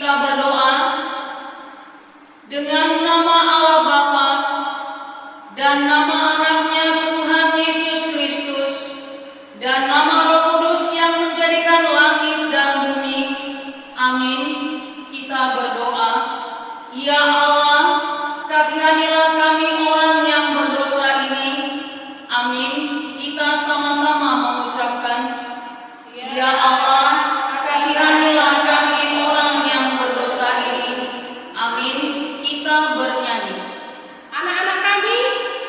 Kita berdoa dengan nama Allah Bapa dan nama anaknya Tuhan Yesus Kristus dan nama Roh Kudus yang menjadikan langit dan bumi. Amin. Kita berdoa. Ya Allah, kasihanilah kami orang yang berdosa ini. Amin. Kita sama-sama mengucapkan, Ya Allah, kasihanilah kami orang yang berdosa ini. Amin. Kita bernyanyi. Anak-anak kami,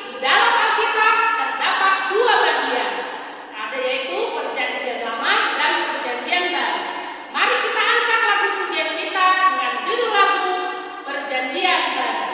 di dalam Alkitab terdapat dua bagian, ada yaitu Perjanjian Lama dan Perjanjian Baru. Mari kita angkat lagu pujian kita dengan judul lagu Perjanjian Baru.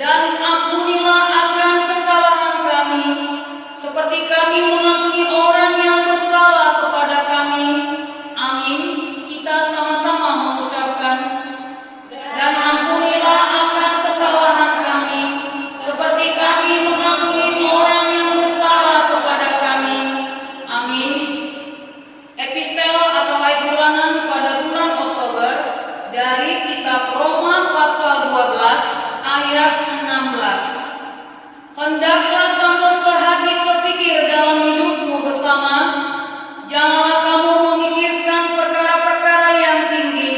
Dan ampunilah akan kesalahan kami, seperti kami mengampuni orang yang bersalah kepada kami. Amin. Kita sama-sama mengucapkan. Dan ampunilah akan kesalahan kami, seperti kami mengampuni orang yang bersalah kepada kami. Amin. Epistel atau ayat bulanan pada bulan Oktober dari kitab Roma pasal 12 ayat 16. Hendaklah kamu sehati sepikir dalam hidupmu bersama. Janganlah kamu memikirkan perkara-perkara yang tinggi,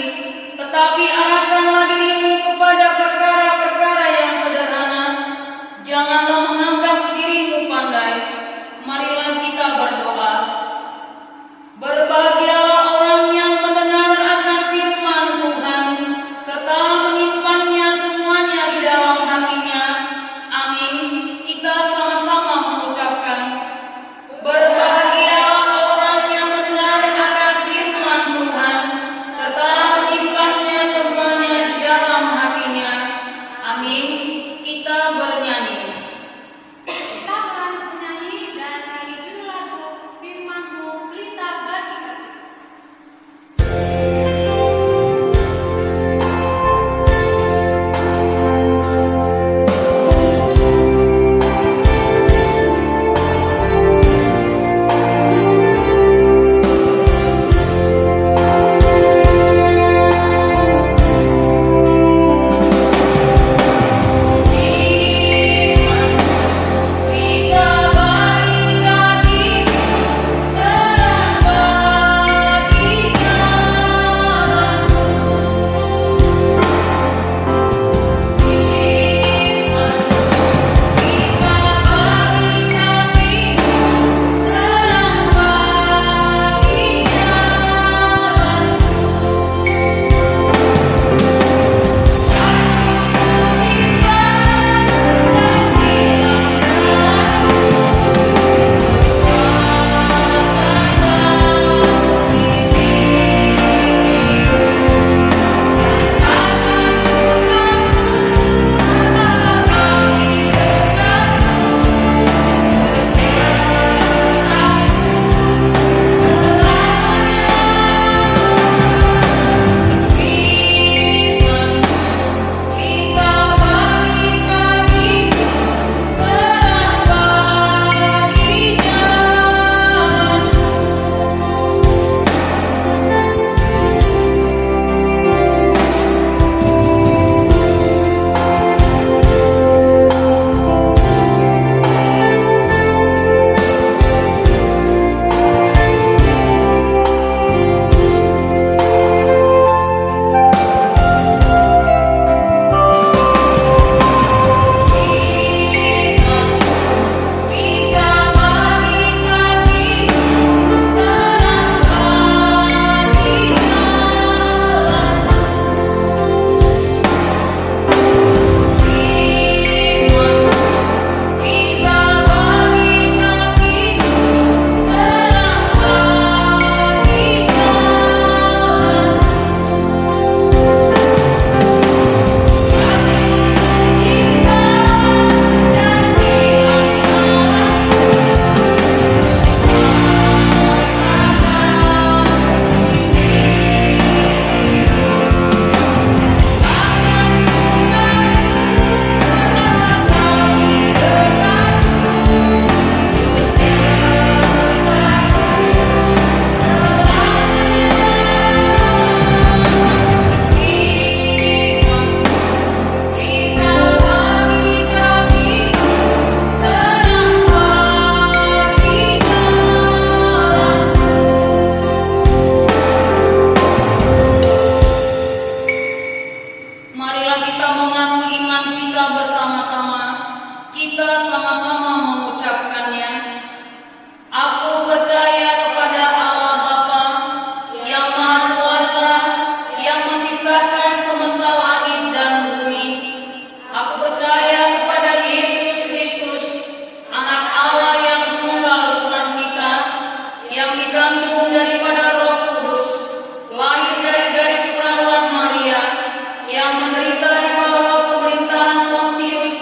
tetapi arahkanlah dirimu kepada perkara-perkara yang sederhana. Janganlah menganggap dirimu pandai. Marilah kita berdoa. Berbahagialah orang yang mendengar akan firman Tuhan, serta menyimpannya semuanya di dalam hatinya. Amin. Kita sama-sama mengucapkan. Berbahagialah orang yang mendengar akan firman Tuhan, serta menyimpannya semuanya di dalam hatinya. Amin. Kita bernyanyi. Kita akan bernyanyi dan nyanyi judul lagu Firman-Mu Pelita bagi kami. Kita bagi kakimu, terang bagi jalanmu. Kita bagi kakimu, terang bagi Marilah kita mengaku iman kita bersama-sama. Kita sama-sama mengucapkannya. Aku percaya kepada Allah Bapa yang Maha Kuasa, yang menciptakan semesta langit dan bumi. Aku percaya kepada Yesus Kristus, Anak Allah yang tunggal Tuhan kita, yang digandung daripada Roh Kudus, lahir dari garis perawan Maria, yang menderita di bawah pemerintahan Pontius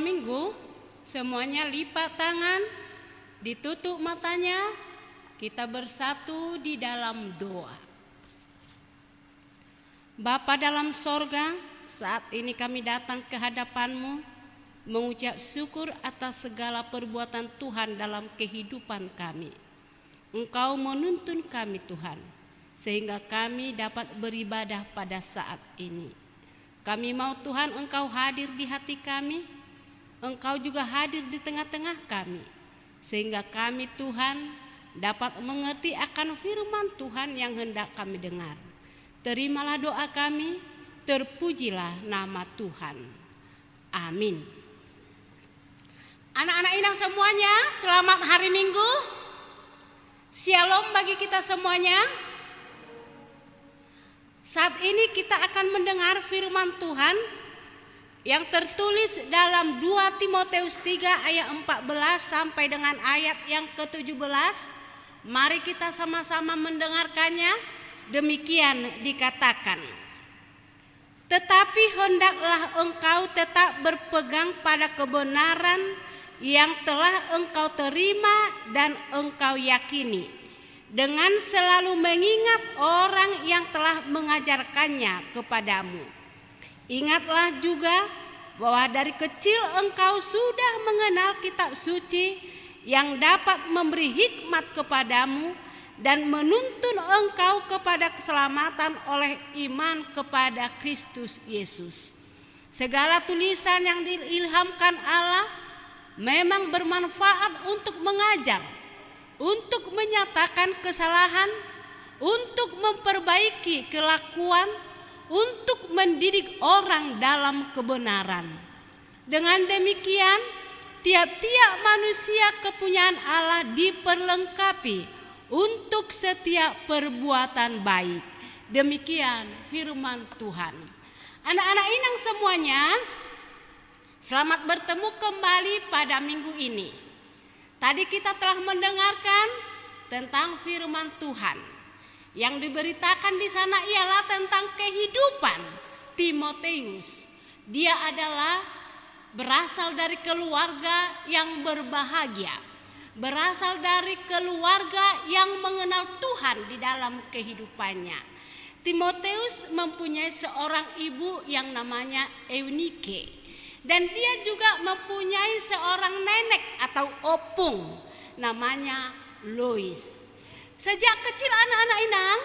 Minggu, semuanya lipat tangan, ditutup matanya, kita bersatu di dalam doa. Bapa dalam sorga, saat ini kami datang ke hadapan-Mu, mengucap syukur atas segala perbuatan Tuhan dalam kehidupan kami. Engkau menuntun kami Tuhan, sehingga kami dapat beribadah pada saat ini. Kami mau Tuhan Engkau hadir di hati kami, Engkau juga hadir di tengah-tengah kami, sehingga kami Tuhan dapat mengerti akan firman Tuhan yang hendak kami dengar. Terimalah doa kami, terpujilah nama Tuhan. Amin. Anak-anak Inang semuanya, selamat hari Minggu. Shalom bagi kita semuanya. Saat ini kita akan mendengar firman Tuhan yang tertulis dalam 2 Timotius 3 ayat 14 sampai dengan ayat yang ke-17. Mari kita sama-sama mendengarkannya. Demikian dikatakan. Tetapi hendaklah engkau tetap berpegang pada kebenaran yang telah engkau terima dan engkau yakini, dengan selalu mengingat orang yang telah mengajarkannya kepadamu. Ingatlah juga bahwa dari kecil engkau sudah mengenal kitab suci yang dapat memberi hikmat kepadamu dan menuntun engkau kepada keselamatan oleh iman kepada Kristus Yesus. Segala tulisan yang diilhamkan Allah memang bermanfaat untuk mengajar, untuk menyatakan kesalahan, untuk memperbaiki kelakuan, untuk mendidik orang dalam kebenaran. Dengan demikian, tiap-tiap manusia kepunyaan Allah diperlengkapi untuk setiap perbuatan baik. Demikian firman Tuhan. Anak-anak Inang semuanya, selamat bertemu kembali pada minggu ini. Tadi kita telah mendengarkan tentang firman Tuhan. Yang diberitakan di sana ialah tentang kehidupan Timotius. Dia adalah berasal dari keluarga yang berbahagia, berasal dari keluarga yang mengenal Tuhan di dalam kehidupannya. Timotius mempunyai seorang ibu yang namanya Eunike, dan dia juga mempunyai seorang nenek atau opung namanya Lois. Sejak kecil anak-anak Inang,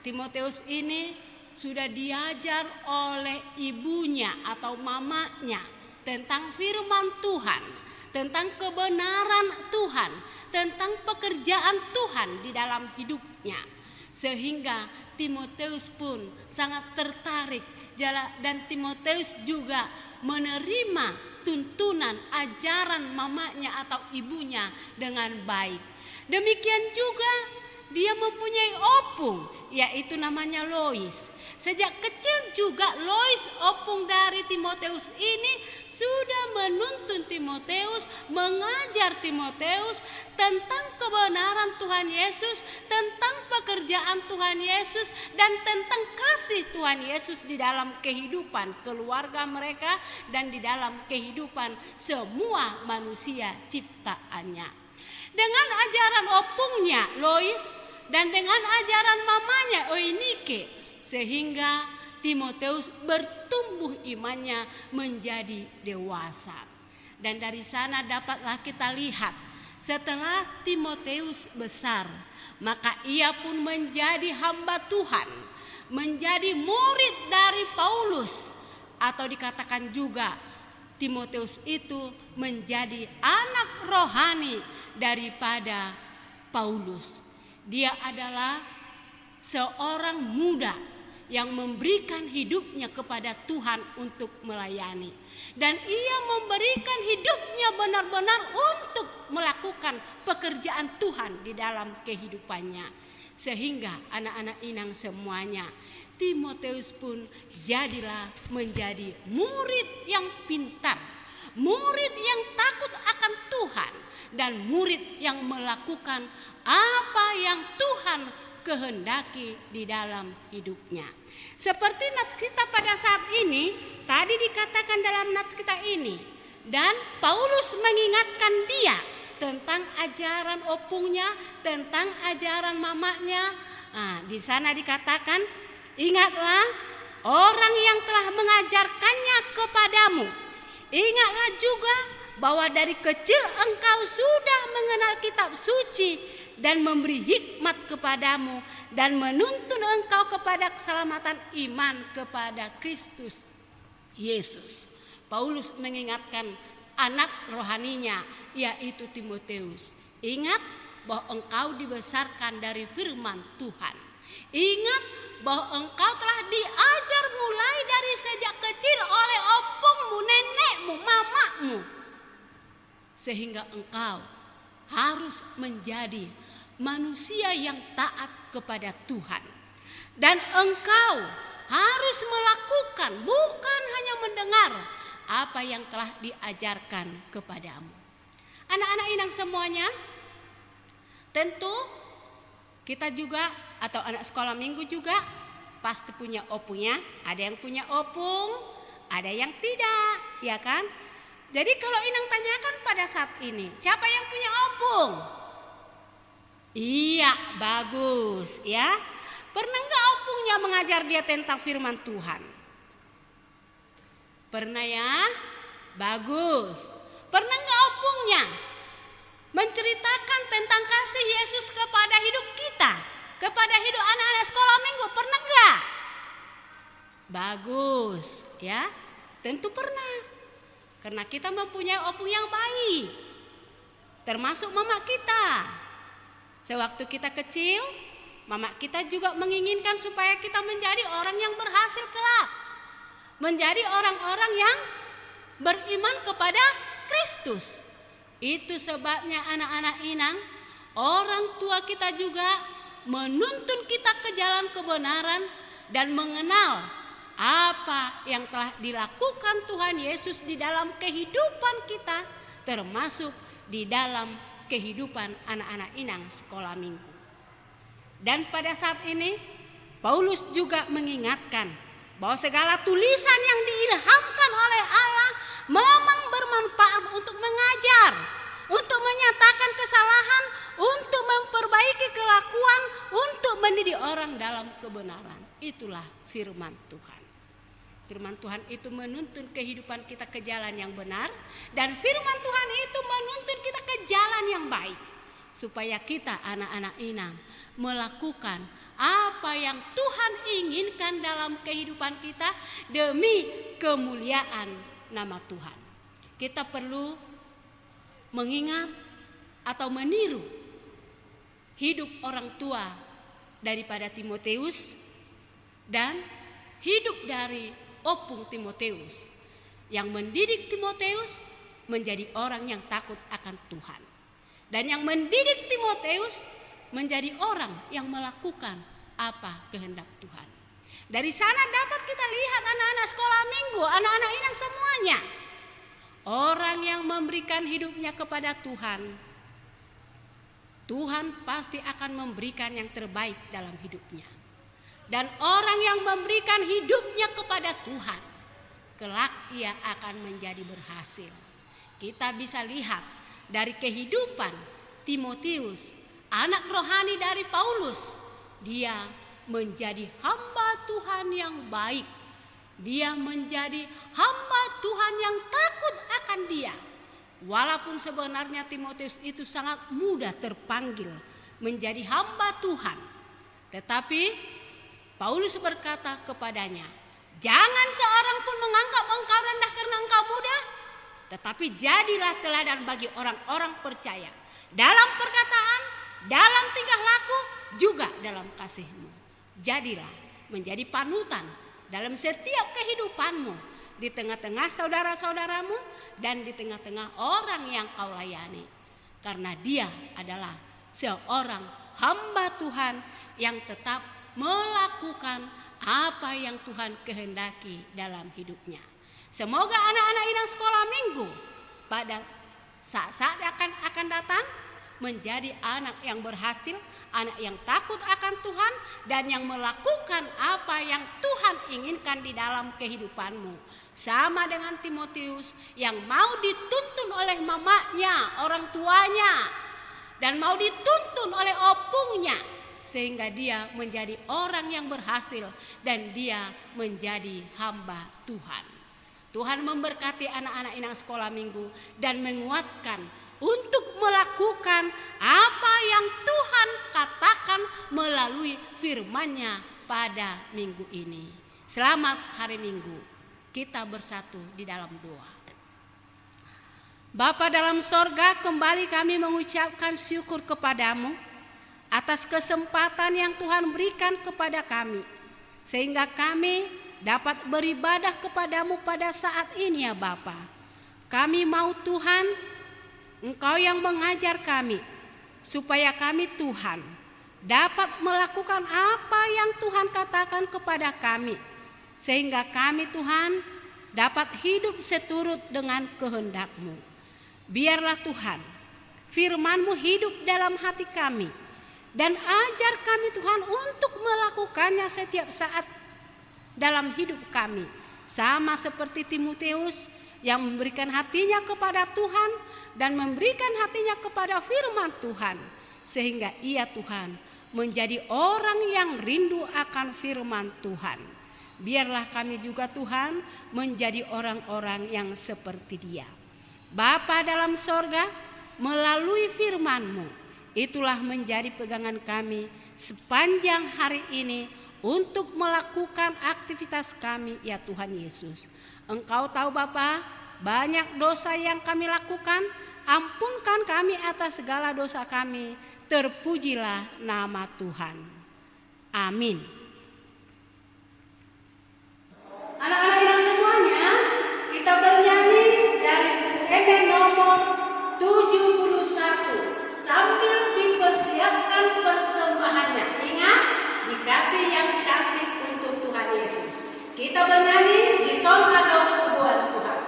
Timotius ini sudah diajar oleh ibunya atau mamanya tentang firman Tuhan, tentang kebenaran Tuhan, tentang pekerjaan Tuhan di dalam hidupnya. Sehingga Timotius pun sangat tertarik dan Timotius juga menerima tuntunan ajaran mamanya atau ibunya dengan baik. Demikian juga dia mempunyai opung, yaitu namanya Lois. Sejak kecil juga Lois, opung dari Timotius ini, sudah menuntun Timotius, mengajar Timotius tentang kebenaran Tuhan Yesus, tentang pekerjaan Tuhan Yesus, dan tentang kasih Tuhan Yesus di dalam kehidupan keluarga mereka dan di dalam kehidupan semua manusia ciptaannya. Dengan ajaran opungnya Lois dan dengan ajaran mamanya Eunike, sehingga Timotius bertumbuh imannya menjadi dewasa. Dan dari sana dapatlah kita lihat, setelah Timotius besar, maka ia pun menjadi hamba Tuhan, menjadi murid dari Paulus, atau dikatakan juga Timotius itu menjadi anak rohani daripada Paulus. Dia adalah seorang muda yang memberikan hidupnya kepada Tuhan untuk melayani. Dan ia memberikan hidupnya benar-benar untuk melakukan pekerjaan Tuhan di dalam kehidupannya. Sehingga anak-anak Inang semuanya, Timotius pun jadilah menjadi murid yang pintar, murid yang takut akan Tuhan, dan murid yang melakukan apa yang Tuhan kehendaki di dalam hidupnya. Seperti nats kita pada saat ini, tadi dikatakan dalam nats kita ini, Dan Paulus mengingatkan dia tentang ajaran opungnya, tentang ajaran mamaknya. Nah, di sana dikatakan, ingatlah orang yang telah mengajarkannya kepadamu. Ingatlah juga bahwa dari kecil engkau sudah mengenal kitab suci dan memberi hikmat kepadamu dan menuntun engkau kepada keselamatan iman kepada Kristus Yesus. Paulus mengingatkan anak rohaninya, yaitu Timotius. Ingat bahwa engkau dibesarkan dari firman Tuhan. Ingat bahwa engkau telah diajar mulai dari sejak kecil oleh opungmu, nenekmu, mamakmu. Sehingga engkau harus menjadi manusia yang taat kepada Tuhan. Dan engkau harus melakukan, bukan hanya mendengar apa yang telah diajarkan kepadamu. Anak-anak inang semuanya, tentu kita juga atau anak sekolah minggu juga pasti punya opungnya. Ada yang punya opung, ada yang tidak, ya kan? Jadi kalau inang tanyakan pada saat ini, siapa yang punya opung? Iya, bagus ya. Pernah nggak opungnya mengajar dia tentang firman Tuhan? Pernah ya? Bagus. Pernah nggak opungnya menceritakan tentang kasih Yesus kepada hidup kita, kepada hidup anak-anak sekolah minggu? Pernah nggak? Bagus ya. Tentu pernah. Karena kita mempunyai opung yang baik, termasuk mama kita. Sewaktu kita kecil, mama kita juga menginginkan supaya kita menjadi orang yang berhasil kelak, menjadi orang-orang yang beriman kepada Kristus. Itu sebabnya anak-anak inang, orang tua kita juga menuntun kita ke jalan kebenaran dan mengenal apa yang telah dilakukan Tuhan Yesus di dalam kehidupan kita, termasuk di dalam kehidupan anak-anak inang sekolah minggu. Dan pada saat ini Paulus juga mengingatkan bahwa segala tulisan yang diilhamkan oleh Allah memang bermanfaat untuk mengajar, untuk menyatakan kesalahan, untuk memperbaiki kelakuan, untuk mendidik orang dalam kebenaran. Itulah firman Tuhan. Firman Tuhan itu menuntun kehidupan kita ke jalan yang benar, dan firman Tuhan itu menuntun kita ke jalan yang baik, supaya kita anak-anak inang melakukan apa yang Tuhan inginkan dalam kehidupan kita demi kemuliaan nama Tuhan. Kita perlu mengingat atau meniru hidup orang tua daripada Timotius dan hidup dari opung Timotius yang mendidik Timotius menjadi orang yang takut akan Tuhan, dan yang mendidik Timotius menjadi orang yang melakukan apa kehendak Tuhan. Dari sana dapat kita lihat anak-anak sekolah minggu, anak-anak inang semuanya, orang yang memberikan hidupnya kepada Tuhan, Tuhan pasti akan memberikan yang terbaik dalam hidupnya. Dan orang yang memberikan hidupnya kepada Tuhan, kelak ia akan menjadi berhasil. Kita bisa lihat dari kehidupan Timotius, anak rohani dari Paulus. Dia menjadi hamba Tuhan yang baik. Dia menjadi hamba Tuhan yang takut akan Dia. Walaupun sebenarnya Timotius itu sangat mudah terpanggil menjadi hamba Tuhan, tetapi Paulus berkata kepadanya, jangan seorang pun menganggap engkau rendah karena engkau muda, tetapi jadilah teladan bagi orang-orang percaya dalam perkataan, dalam tingkah laku, juga dalam kasihmu. Jadilah menjadi panutan dalam setiap kehidupanmu, di tengah-tengah saudara-saudaramu dan di tengah-tengah orang yang kau layani, karena dia adalah seorang hamba Tuhan yang tetap melakukan apa yang Tuhan kehendaki dalam hidupnya. Semoga anak-anak inang sekolah minggu pada saat-saat akan datang menjadi anak yang berhasil, anak yang takut akan Tuhan, dan yang melakukan apa yang Tuhan inginkan di dalam kehidupanmu. Sama dengan Timotius yang mau dituntun oleh mamanya, orang tuanya, dan mau dituntun oleh opungnya, sehingga dia menjadi orang yang berhasil dan dia menjadi hamba Tuhan. Tuhan memberkati anak-anak inang sekolah minggu dan menguatkan untuk melakukan apa yang Tuhan katakan melalui firman-Nya pada minggu ini. Selamat hari Minggu. Kita bersatu di dalam doa. Bapa dalam sorga, kembali kami mengucapkan syukur kepadamu atas kesempatan yang Tuhan berikan kepada kami, sehingga kami dapat beribadah kepadamu pada saat ini ya Bapa. Kami mau Tuhan, Engkau yang mengajar kami, supaya kami Tuhan dapat melakukan apa yang Tuhan katakan kepada kami, sehingga kami Tuhan dapat hidup seturut dengan kehendak-Mu. Biarlah Tuhan firman-Mu hidup dalam hati kami, dan ajar kami Tuhan untuk melakukannya setiap saat dalam hidup kami. Sama seperti Timotius yang memberikan hatinya kepada Tuhan dan memberikan hatinya kepada firman Tuhan, sehingga ia Tuhan menjadi orang yang rindu akan firman Tuhan. Biarlah kami juga Tuhan menjadi orang-orang yang seperti dia. Bapa dalam sorga, melalui firman-Mu, itulah menjadi pegangan kami sepanjang hari ini untuk melakukan aktivitas kami ya Tuhan Yesus. Engkau tahu Bapa, banyak dosa yang kami lakukan, ampunkan kami atas segala dosa kami. Terpujilah nama Tuhan. Amin. Anak-anak inang semuanya, kita bernyanyi dari buku nomor 71 sambil dipersiapkan persembahannya. Ingat, dikasih yang cantik untuk Tuhan Yesus. Kita bernyanyi di sorga dong buat Tuhan.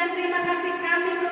pujian terima kasih kami